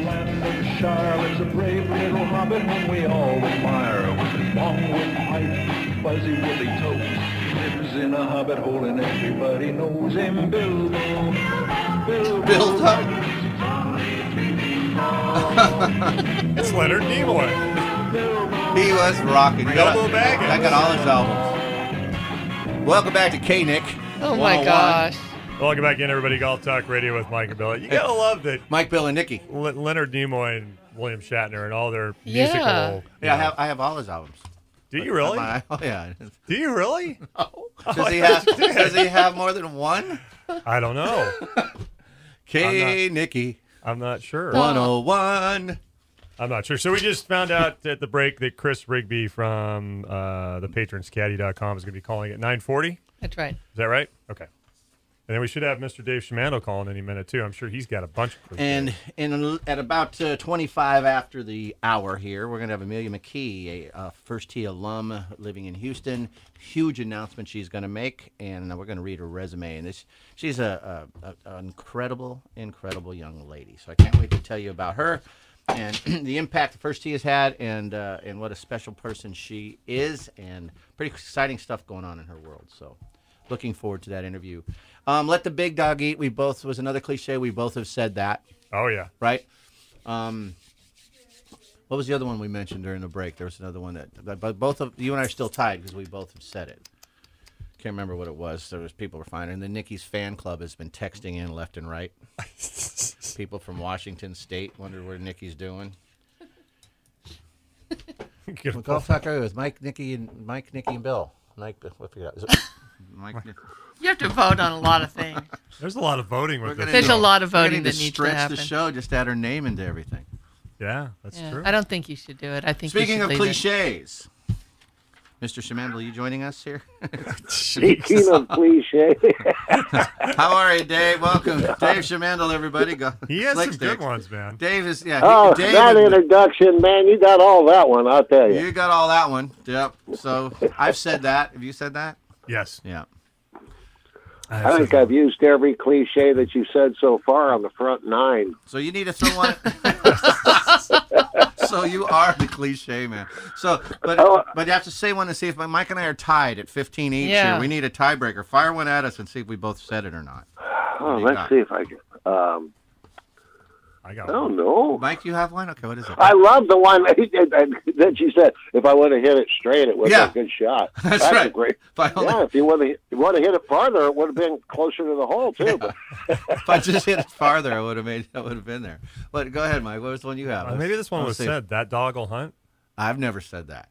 land of the Shire lives a brave little hobbit whom we all admire. With his long wooden pipe, fuzzy woolly toes, lives in a hobbit hole and everybody knows him. Bilbo. Bilbo. It's Leonard Nimoy. He was rocking. Bilbo Baggins. I got all his albums. Welcome back to K-Nick. Oh, my gosh. Welcome back in, everybody. Golf Talk Radio with Mike and Bill. You gotta love that. Mike, Bill, and Nikki. Leonard Nimoy and William Shatner and all their musical. Yeah, I have all his albums. Do you really? Oh, yeah. Do you really? Oh. Does he have more than one? I don't know. Nikki. I'm not sure. 101. I'm not sure. So we just found out at the break that Chris Rigby from the patronscaddy.com is going to be calling at 9:40. That's right. Is that right? Okay. And then we should have Mr. Dave Shimando calling any minute, too. I'm sure he's got a bunch of And at about 25 after the hour here, we're going to have Amelia McKee, a First Tee alum living in Houston. Huge announcement she's going to make, and we're going to read her resume. And she's an incredible, incredible young lady. So I can't wait to tell you about her and the impact the First Tee has had and what a special person she is, and pretty exciting stuff going on in her world. So looking forward to that interview. Let the big dog eat. Was another cliche. We both have said that. Oh, yeah. Right? What was the other one we mentioned during the break? There was another one but both of you and I are still tied because we both have said it. Can't remember what it was. There was people were finding. And the Nikki's fan club has been texting in left and right. People from Washington State wonder what Nikki's doing. Golf Talk Radio with Mike, Nikki, and Bill. Mike, what forgot? Is it Mike? You have to vote on a lot of things. There's a lot of voting with this. There's a lot of voting that needs to stretch happen. the show, just add her name into everything. Yeah, that's true. I don't think you should do it. I think Speaking you should of leave cliches, Mr. Shimandl, are you joining us here? Speaking of cliche. How are you, Dave? Welcome. Dave Shimandl, everybody. Go. He has some good ones, man. Dave is, Dave that introduction, man, you got all that one, I'll tell you. You got all that one. Yep. So I've said that. Have you said that? Yes. Yeah. I think I've used every cliche that you said so far on the front nine. So you need to throw one. So you are the cliche man. So, but you have to say one and see if Mike and I are tied at 15 each here. We need a tiebreaker. Fire one at us and see if we both said it or not. Let's see if I can. I got don't know. Mike, you have one? Okay, what is it? I love the one that you said, if I would have hit it straight, it would have been a good shot. That's right. A great, if you would have hit it farther, it would have been closer to the hole, too. But. If I just hit it farther, I would have been there. But go ahead, Mike. What was the one you have? Maybe this one was said, that dog will hunt. I've never said that.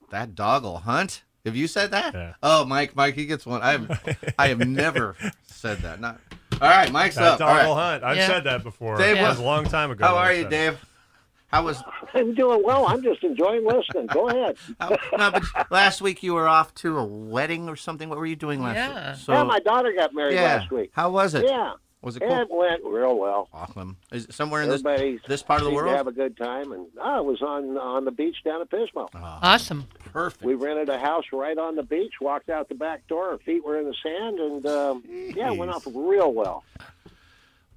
That dog will hunt? Have you said that? Yeah. Oh, Mike, he gets one. I have never said that. Not. All right, Mike's up. That dog will hunt. I've said that before. Dave, it was a long time ago. How are you, Dave? I'm doing well. I'm just enjoying listening. Go ahead. But last week you were off to a wedding or something. What were you doing last week? So, my daughter got married last week. How was it? Yeah. Was it cool? It went real well. Awesome. Is it somewhere in this part of the seemed world? To have a good time, and I was on the beach down at Pismo. Oh, awesome. Perfect. We rented a house right on the beach. Walked out the back door. Our feet were in the sand, and it went off real well.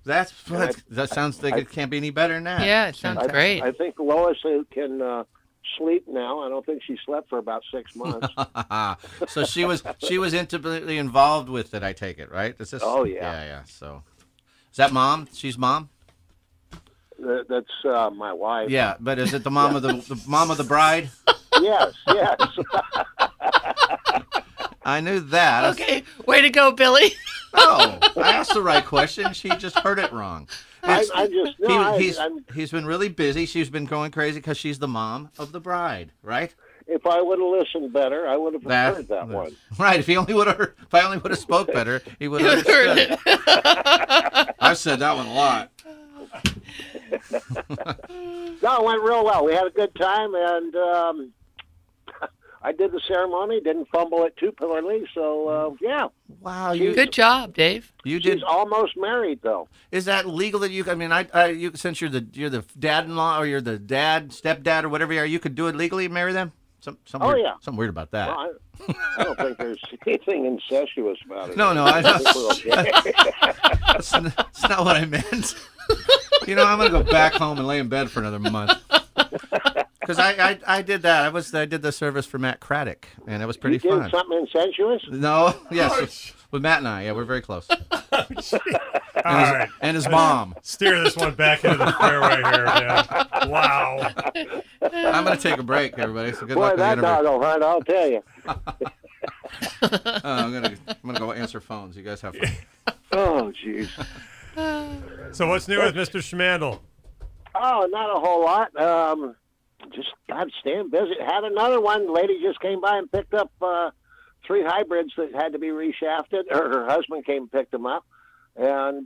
That sounds like it can't be any better than that. Yeah, it sounds great. I think Lois can sleep now. I don't think she slept for about 6 months. So she was intimately involved with it. I take it, right? Oh yeah. Yeah. So is that mom? She's mom. That's my wife. Yeah, but is it the mom of the mom of the bride? Yes. I knew that. Okay, way to go, Billy. Oh, I asked the right question. She just heard it wrong. He's been really busy. She's been going crazy because she's the mom of the bride, right? If I would have listened better, I would have heard that one. Right. If I only would have spoke better, he would have understood it. I've said that one a lot. No, it went real well. We had a good time, and I did the ceremony, didn't fumble it too poorly, so yeah. Wow, good job, Dave. She's almost married, though. Is that legal that you? I mean, you since you're the dad-in-law or you're the stepdad or whatever you are, you could do it legally and marry them. Something weird about that. Well, I don't think there's anything incestuous about it. No, I don't. That's not what I meant. I'm gonna go back home and lay in bed for another month. Because I did that. I did the service for Matt Craddock, and it was pretty You fun. did something incestuous? No, yes, with Matt and I. Yeah, we're very close. All right. And his mom. Steer this one back into the fairway here, man. Wow. I'm gonna take a break, everybody. So good Boy, luck with the that interview. dog will hunt, I'll tell you. I'm gonna go answer phones. You guys have fun. Oh, jeez. So what's new with Mr. Schmandel? Oh, not a whole lot. Just, God, staying busy. Had another one. Lady just came by and picked up 3 hybrids that had to be reshafted. Her husband came and picked them up. And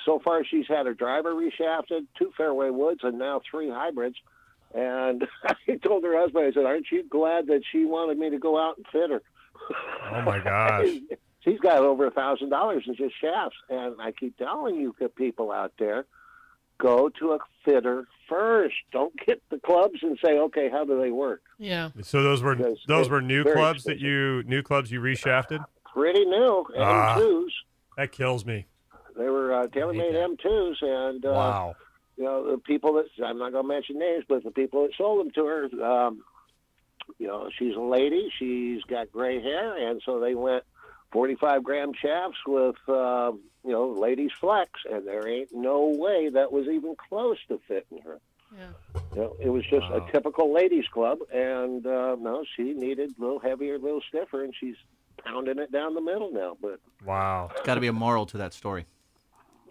so far she's had her driver reshafted, 2 fairway woods, and now 3 hybrids. And I told her husband, I said, aren't you glad that she wanted me to go out and fit her? Oh, my gosh. She's got over $1,000 in just shafts. And I keep telling you people out there, go to a fitter first. Don't get the clubs and say, okay, how do they work? Yeah. So those were new very clubs expensive. you reshafted? Pretty new, M2s. That kills me. They were tailor-made M2s, and Wow. the people that, I'm not going to mention names, but the people that sold them to her, she's a lady. She's got gray hair, and so they went 45-gram shafts with, ladies flex, and there ain't no way that was even close to fitting her. Yeah. It was just a typical ladies club, and no, she needed a little heavier, a little stiffer, and she's pounding it down the middle now. But Wow. There's got to be a moral to that story.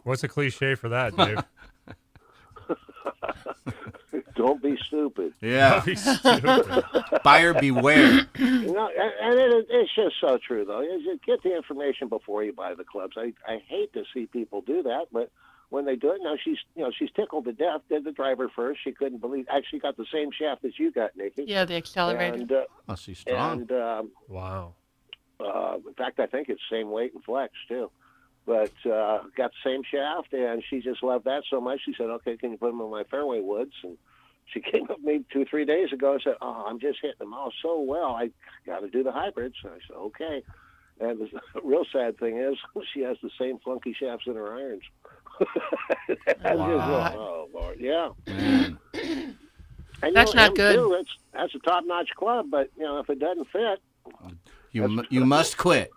What's a cliche for that, Dave? don't be stupid. Yeah. Be stupid. Buyer beware. It's just so true, though. Is you get the information before you buy the clubs. I hate to see people do that, but when they do it, now she's tickled to death. Did the driver first. She couldn't believe. Actually, got the same shaft as you got, Nikki. Yeah, the accelerator. And, Oh, she's strong. and Wow. in fact, I think it's same weight and flex too. But got the same shaft, and she just loved that so much. She said, "Okay, can you put them in my fairway woods?" And she came up to me 2-3 days ago and said, "Oh, I'm just hitting them all so well. I got to do the hybrids." And I said, "Okay." And the real sad thing is, she has the same funky shafts in her irons. Oh Lord, yeah. And, That's not M2, good. That's a top-notch club, but if it doesn't fit, You must quit.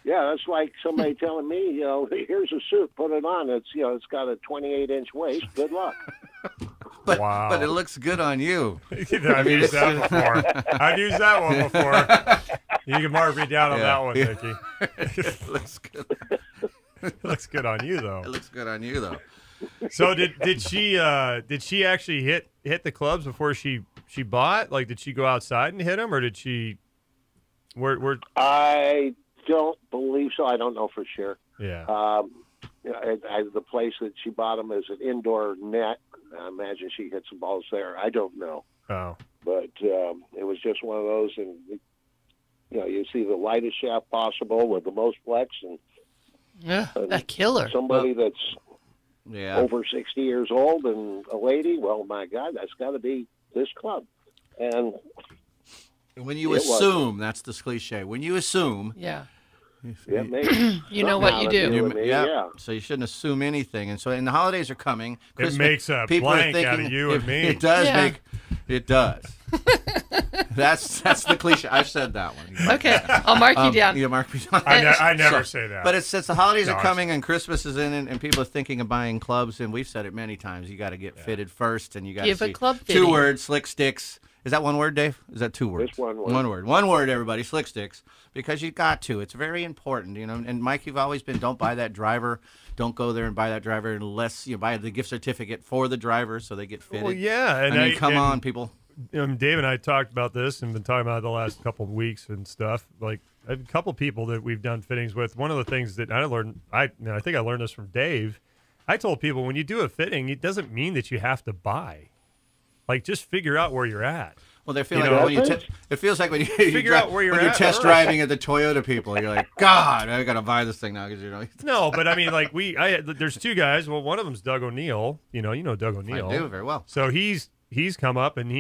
yeah, that's like somebody telling me, here's a suit, put it on. It's got a 28-inch waist. Good luck. But it looks good on you. I've used that before. I've used that one before. You can mark me down on that one, Mickey. It looks good. It looks good on you, though. It looks good on you, though. So did she actually hit the clubs before she bought? Like, did she go outside and hit them, or did she? Where? I don't believe so. I don't know for sure. Yeah. The place that she bought them is an indoor net. I imagine she hit some balls there. I don't know. Oh. But it was just one of those, and you see the lightest shaft possible with the most flex, and Yeah, that killer. somebody that's Yeah. over 60 years old and a lady. Well, my God, that's got to be this club. And When you It assume, that's the cliche. When you assume, Yeah. it makes You know what you do. with me, yeah. So you shouldn't assume anything. And so, and the holidays are coming. It makes a people are blank out of thinking- you and me. It does Yeah. make. It does. That's the cliche. I've said that one. Okay, I'll mark you down. Yeah, mark me down. I never say that. But it's since the holidays are Gosh. coming and Christmas is in, and people are thinking of buying clubs, and we've said it many times. You got to get fitted first, and you got to Give a see club 2 fitting. words: slick sticks. Is that one word, Dave? Is that 2 words? It's one word. One word. One word, everybody. Slick sticks, because you got to. It's very important, And Mike, you've always been. Don't buy that driver. Don't go there and buy that driver unless you buy the gift certificate for the driver, so they get fitted. Well, yeah, I mean, come on, people. Dave and I talked about this and been talking about it the last couple of weeks and stuff. Like a couple people that we've done fittings with. One of the things that I learned, I think I learned this from Dave. I told people when you do a fitting, it doesn't mean that you have to buy. Like, just figure out where you're at. Well, they feel You like know, when you it feels like when you Figure out where you're when you're at test first. driving at the Toyota people. You're like, God, I got to buy this thing now because No, but I mean, like there's 2 guys. Well, one of them's Doug O'Neill. You know Doug O'Neill. I do very well. So he's come up and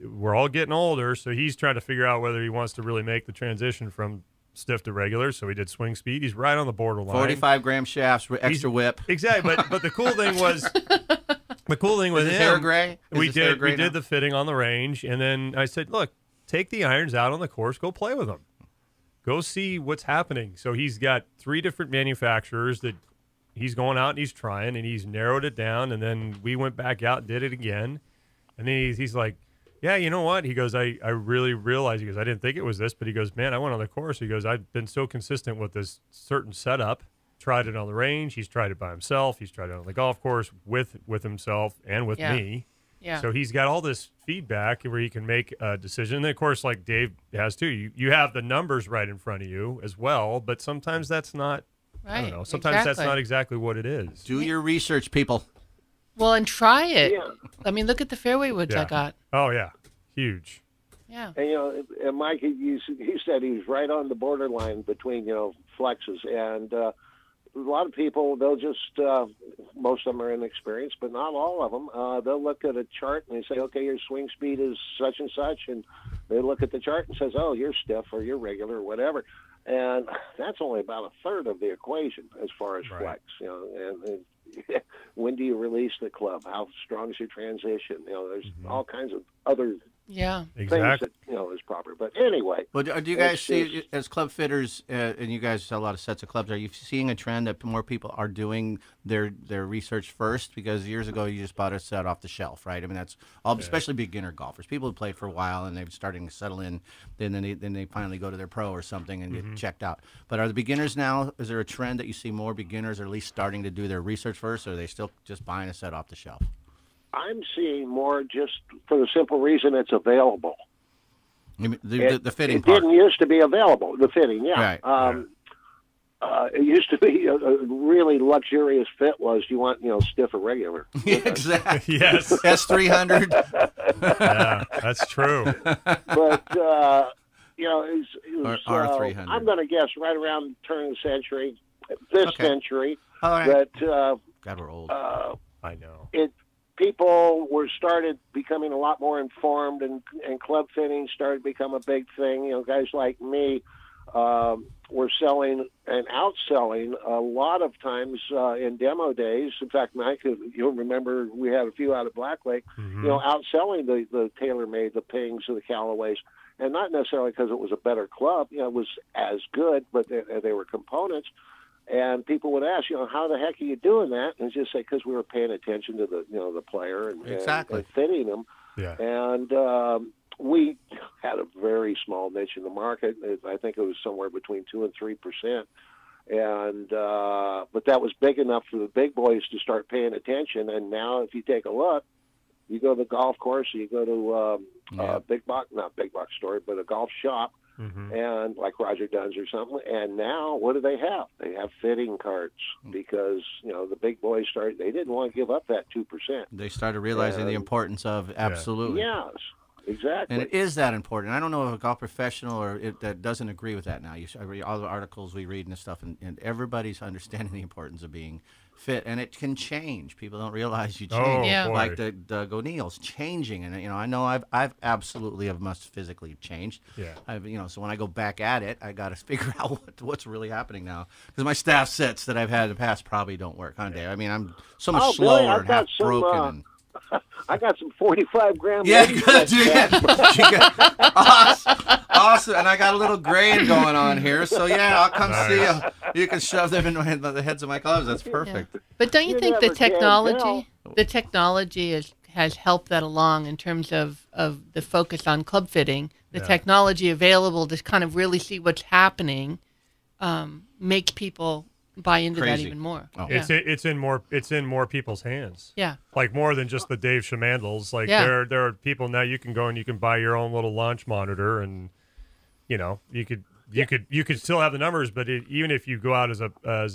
we're all getting older, so he's trying to figure out whether he wants to really make the transition from stiff to regular, so we did swing speed. He's right on the borderline. 45-gram shafts, extra whip. Exactly, but the cool thing was, with Is his him, hair gray? Is we his hair gray did now? the fitting on the range, and then I said, look, take the irons out on the course, go play with them, go see what's happening. So he's got 3 different manufacturers that he's going out and he's trying, and he's narrowed it down, and then we went back out and did it again, and then he's like, yeah, you know what? He goes, I really realized, he goes, I didn't think it was this, but he goes, man, I went on the course. He goes, I've been so consistent with this certain setup, tried it on the range. He's tried it by himself. He's tried it on the golf course with himself and with me. Yeah. So he's got all this feedback where he can make a decision. And of course, like Dave has too, you have the numbers right in front of you as well, but sometimes that's not, I don't know, sometimes that's not exactly what it is. Do your research, people. Well, and try it. Yeah. I mean, look at the fairway woods I got. Oh, yeah. Huge. Yeah. And, and Mike, he said he was right on the borderline between, flexes. And a lot of people, they'll just, most of them are inexperienced, but not all of them. They'll look at a chart and they say, okay, your swing speed is such and such. And they look at the chart and says, oh, you're stiff or you're regular or whatever. And that's only about a third of the equation as far as flex, and when do you release the club? How strong is your transition? There's all kinds of other things that is proper. But anyway, well, do you guys see as club fitters, and you guys sell a lot of sets of clubs? Are you seeing a trend that more people are doing their research first? Because years ago you just bought a set off the shelf, right? I mean, that's all, especially beginner golfers, people who played for a while and they're starting to settle in. Then they finally go to their pro or something and get checked out. But are the beginners now? Is there a trend that you see more beginners are at least starting to do their research first, or are they still just buying a set off the shelf? I'm seeing more just for the simple reason it's available. You mean the fitting it part. Didn't used to be available, the fitting, Right. It used to be a really luxurious fit was, do you want, stiff or regular? Exactly. Yes. S300. Yeah, that's true. But, it was R300. I'm going to guess right around the turn of the century, this century, All right. that God, we're old. I know. People started becoming a lot more informed, and club fitting started to become a big thing. Guys like me were selling and outselling a lot of times in demo days. In fact, Mike, you'll remember we had a few out at Black Lake, outselling the TaylorMade, the Pings, and the Callaways. And not necessarily because it was a better club, it was as good, but they were components. And people would ask, how the heck are you doing that? And just say, because we were paying attention to the player and fitting them. Yeah. And we had a very small niche in the market. I think it was somewhere between 2 and 3%. And but that was big enough for the big boys to start paying attention. And now, if you take a look, you go to the golf course, you go to not big box store, but a golf shop, and like Roger Dunn's or something. And now, what do they have? They have fitting carts because the big boys they didn't want to give up that 2%. They started realizing the importance of absolutely. Yes. Exactly. And it is that important. I don't know if a golf professional that doesn't agree with that now. I read all the articles we read and stuff, and everybody's understanding the importance of being fit, and it can change. People don't realize you change. Yeah. Like the Doug O'Neill's changing, and I know I've absolutely must physically changed. Yeah. So when I go back at it, I got to figure out what's really happening now, because my staff sets that I've had in the past probably don't work, huh, Dave? I mean, I'm so much slower and half broken. I got some 45-gram. Yeah, good. Awesome. And I got a little grain going on here, so I'll come see you. You can shove them in the heads of my gloves. That's perfect. Yeah. But don't you think the technology has helped that along in terms of the focus on club fitting? The technology available to kind of really see what's happening makes people buy into that even more. Oh. It's in more people's hands. Yeah. Like more than just the Dave Shamandals. Like there are people now you can go and you can buy your own little launch monitor, and you could still have the numbers, but even if you go out as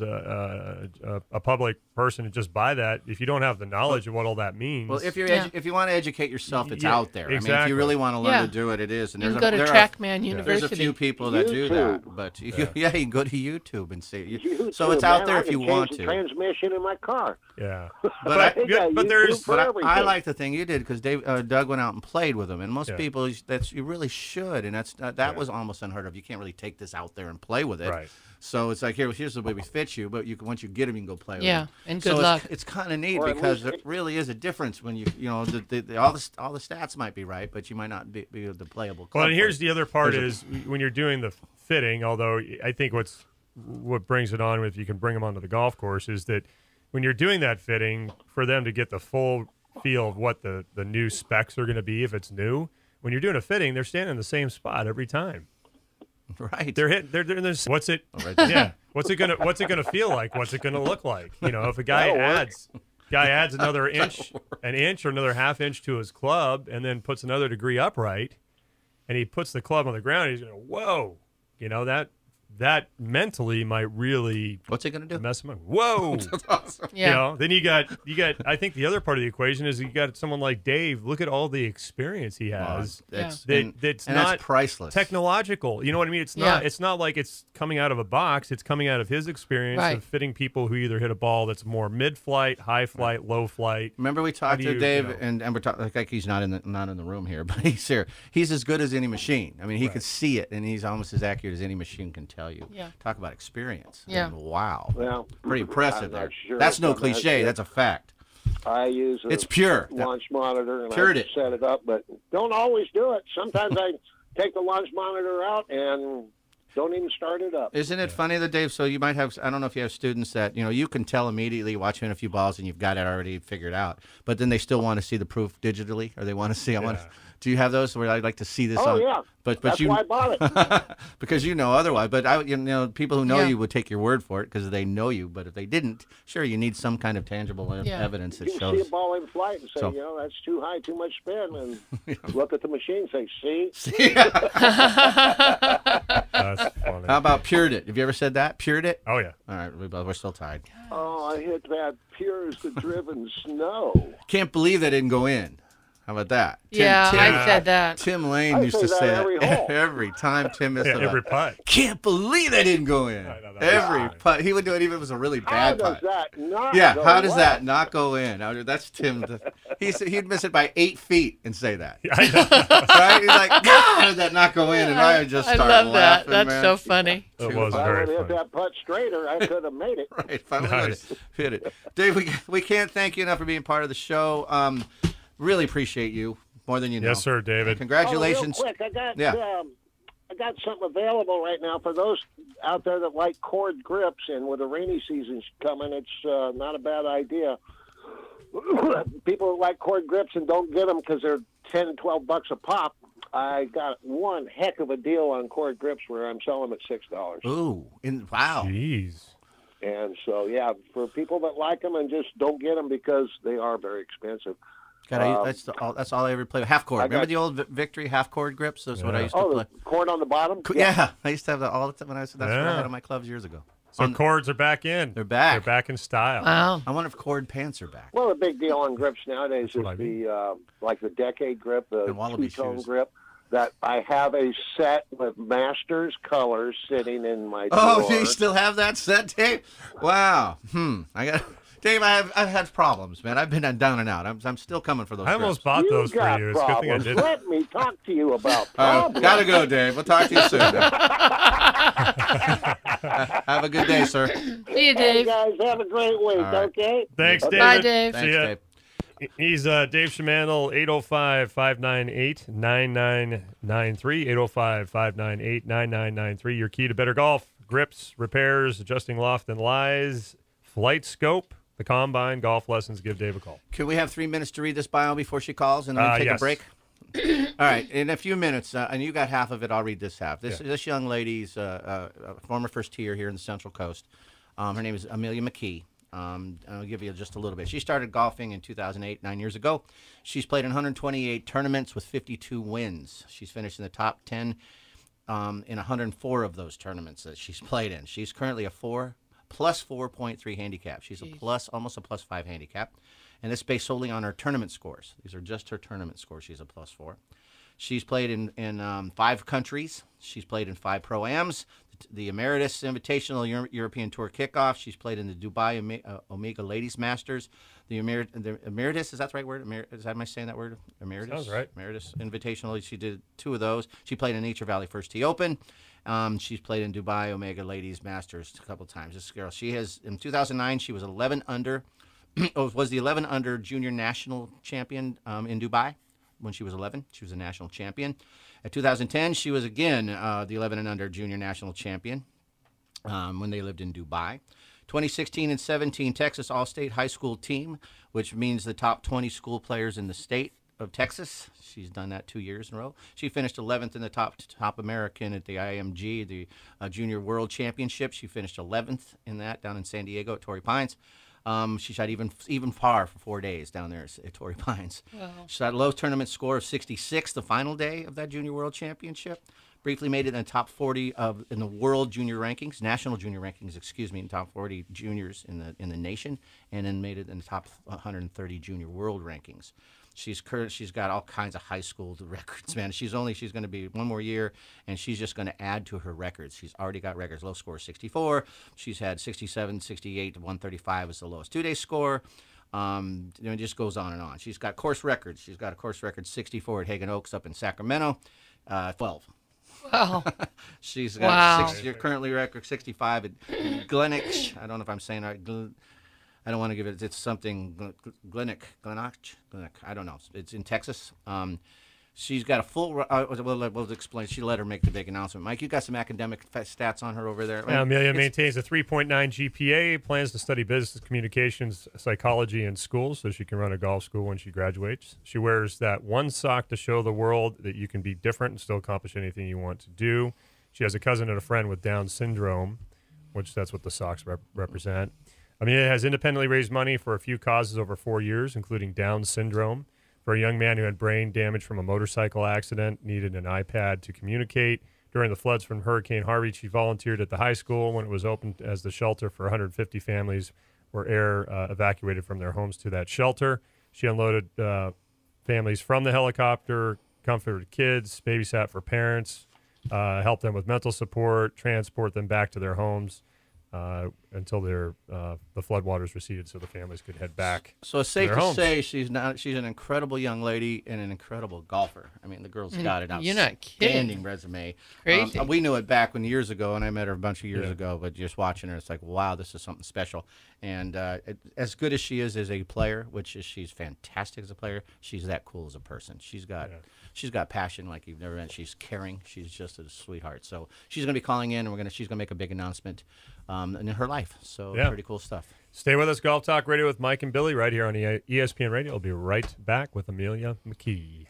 a public person and just buy that, if you don't have the knowledge of what all that means. Well, if you want to educate yourself, it's out there. Exactly. I mean, if you really want to learn to do it, it is. And you can go to Trackman University. There's a few people that do that, but you can go to YouTube and see. So it's out there if you want to. Transmission in my car. Yeah, but I like the thing you did, because Doug went out and played with them, and most people you really should, and that was almost unheard of. You can't really take this out there and play with it. Right. So it's like, here's the way we fit you, but once you get them, you can go play with Yeah, them. and good luck. It's kind of neat Or at because least it really is a difference when you know, all the stats might be right, but you might not be the playable club. Well, and here's for it. the other part There's is when you're doing the fitting, although I think what brings it on, if you can bring them onto the golf course, is that when you're doing that fitting, for them to get the full feel of what the new specs are going to be if it's new, when you're doing a fitting, they're standing in the same spot every time. Right. They're hitting. They're doing this. What's it? right there. Yeah. What's it gonna feel like? What's it gonna look like? You know, if a guy adds another inch, an inch or another half inch to his club, and then puts another degree upright, and he puts the club on the ground, he's going, whoa, you know, that mentally might really What's it going to do? mess him up. Whoa. That's awesome. Yeah. You know, then you got. I think the other part of the equation is you got someone like Dave. Look at all the experience he has. That's, That's and not that's priceless. technological. You know what I mean? It's Yeah. not. It's not like it's coming out of a box. It's coming out of his experience Right. of fitting people who either hit a ball that's more mid-flight, high flight, low flight. Remember we talked do to you, Dave, you know? and we're talking like he's not in the room here, but he's here. He's as good as any machine. I mean, he could see it, and he's almost as accurate as any machine can tell you. Yeah. Talk about experience. Yeah. I mean, wow. Well, Pretty impressive I'm there. not sure That's no if I'm cliche. accurate. That's a fact. I use It's pure. launch monitor and Pured I it. set it up, but don't always do it. Sometimes I take the launch monitor out and don't even start it up. Isn't it funny that, Dave? So you might have, I don't know if you have students that, you know, you can tell immediately watching a few balls and you've got it already figured out, but then they still want to see the proof digitally, or they want to see, do you have those where I'd like to see this Oh, on? yeah. But That's you, why I bought it. because you know otherwise. But you know, people who know Yeah. you would take your word for it because they know you. But if they didn't, sure, you need some kind of tangible Yeah. evidence that You can see shows. a ball in flight and say, So- you know, that's too high, too much spin, and look at the machine and say, see? That's funny. How about pured it? Have you ever said that? Pured it? Oh yeah. All right, we're still tied. Oh, I hit that pure as the driven snow. Can't believe that didn't go in. How about that? Yeah, Tim, I said that. Tim Lane I used say to that say every it hole. every time Tim missed Yeah, a every putt. putt. Can't believe that didn't go in. I know, that was Every funny. putt. He would do it even if it was a really How bad does putt. that not Yeah, go how does well? that not go in? That's Tim. He'd miss it by 8 feet and say that. I know. Right? He's like, God, how did that not go in? And I would just I start love that. laughing, That's man. so funny. It Too was If I very would have hit funny. that putt straighter, I could have made it. Right, finally Nice. hit it. Dave, we can't thank you enough for being part of the show. Really appreciate you more than you know. Yes, sir, David. Congratulations. Oh, real quick, I got something available right now for those out there that like cord grips, and with the rainy season coming, it's not a bad idea. People that like cord grips and don't get them because they're $10, $12 a pop. I got one heck of a deal on cord grips where I'm selling them at $6. Ooh, wow. Jeez. And so, yeah, for people that like them and just don't get them because they are very expensive. God, that's all I ever played. Half cord. I Remember got- the old Victory half cord grips? That's what I Yeah. used to Oh, play. the cord on the bottom? Yeah, I used to have that all the time when that's what I Yeah. had on my clubs years ago. So cords are back in. They're back. They're back in style. Wow. I wonder if cord pants are back. Well, the big deal on grips nowadays is what I mean. the like the decade grip, the And wallaby two-tone shoes. grip. That I have a set with Masters colors sitting in my Oh, drawer. you still have that set, Dave? Wow. I got Dave. I've had problems, man. I've been down and out. I'm still coming for those. I almost grips. bought You those for got you. It's a good thing I problems. didn't. Let me talk to you about All right, problems. gotta go, Dave. We'll talk to you soon. Have a good day, sir. See you, Hey, Dave. guys, have a great week, All right. okay? Thanks, David. Bye, Dave. See Thanks, ya. Dave. He's Dave Shamandel, 805-598-9993, 805-598-9993. Your key to better golf, grips, repairs, adjusting loft and lies, flight scope, the combine, golf lessons. Give Dave a call. Can we have 3 minutes to read this bio before she calls and then we take yes. a break? All right, in a few minutes, and you got half of it, I'll read this half. This young lady's a former first tier here in the Central Coast. Her name is Amelia McKee. I'll give you just a little bit. She started golfing in 2008, 9 years ago. She's played in 128 tournaments with 52 wins. She's finished in the top 10 in 104 of those tournaments that she's played in. She's currently a plus 4.3 handicap. She's almost a plus 5 handicap. And it's based solely on her tournament scores. These are just her tournament scores. She's a plus 4. She's played in 5 countries. She's played in 5 Pro-Ams. The Emeritus Invitational European Tour Kickoff. She's played in the Dubai Omega Ladies Masters. The Emeritus, is that the right word? Am I saying that word? Emeritus? Sounds right. Emeritus Invitational. She did 2 of those. She played in Nature Valley First Tee Open. She's played in Dubai Omega Ladies Masters a couple times. This girl, she has, in 2009, she was 11 under, was the 11 under junior national champion in Dubai. When she was 11, she was a national champion. At 2010, she was again the 11 and under junior national champion when they lived in Dubai. 2016 and 17, Texas All-State High School team, which means the top 20 school players in the state of Texas. She's done that 2 years in a row. She finished 11th in the top American at the IMG, the Junior World Championship. She finished 11th in that down in San Diego at Torrey Pines. She shot even par for 4 days down there at Torrey Pines. Wow. She shot a low tournament score of 66 the final day of that Junior World Championship. Briefly made it in the top 40 in the world junior rankings, national junior rankings, in top 40 juniors in the nation, and then made it in the top 130 junior world rankings. She's got all kinds of high school records, man. She's going to be 1 more year, and she's just going to add to her records. She's already got records. Low score 64. She's had 67, 68, 135 is the lowest 2-day score. It just goes on and on. She's got course records. She's got a course record 64 at Hagen Oaks up in Sacramento, 12. Wow. She's got currently record 65 at Glenix. I don't know if I'm saying right. I don't want to give it. It's something Glenix. I don't know. It's in Texas. She's got a full. We'll explain. She let her make the big announcement. Mike, you got some academic stats on her over there. Yeah, Amelia maintains a 3.9 GPA. Plans to study business communications, psychology in school, so she can run a golf school when she graduates. She wears that one sock to show the world that you can be different and still accomplish anything you want to do. She has a cousin and a friend with Down syndrome, which that's what the socks represent. Amelia has independently raised money for a few causes over 4 years, including Down syndrome. For a young man who had brain damage from a motorcycle accident, needed an iPad to communicate. During the floods from Hurricane Harvey, she volunteered at the high school when it was opened as the shelter for 150 families were evacuated from their homes to that shelter. She unloaded families from the helicopter, comforted kids, babysat for parents, helped them with mental support, transport them back to their homes until the floodwaters receded, so the families could head back. So it's safe to say she's an incredible young lady and an incredible golfer. I mean, the girl's got an outstanding resume. Crazy. We knew it back years ago, and I met her a bunch of years ago. But just watching her, it's like, wow, this is something special. And as good as she is as a player, she's fantastic as a player, she's that cool as a person. She's got passion like you've never met. She's caring. She's just a sweetheart. So she's going to be calling in, and she's going to make a big announcement in her life. So pretty cool stuff. Stay with us, Golf Talk Radio with Mike and Billy right here on ESPN Radio. We'll be right back with Amelia McKee.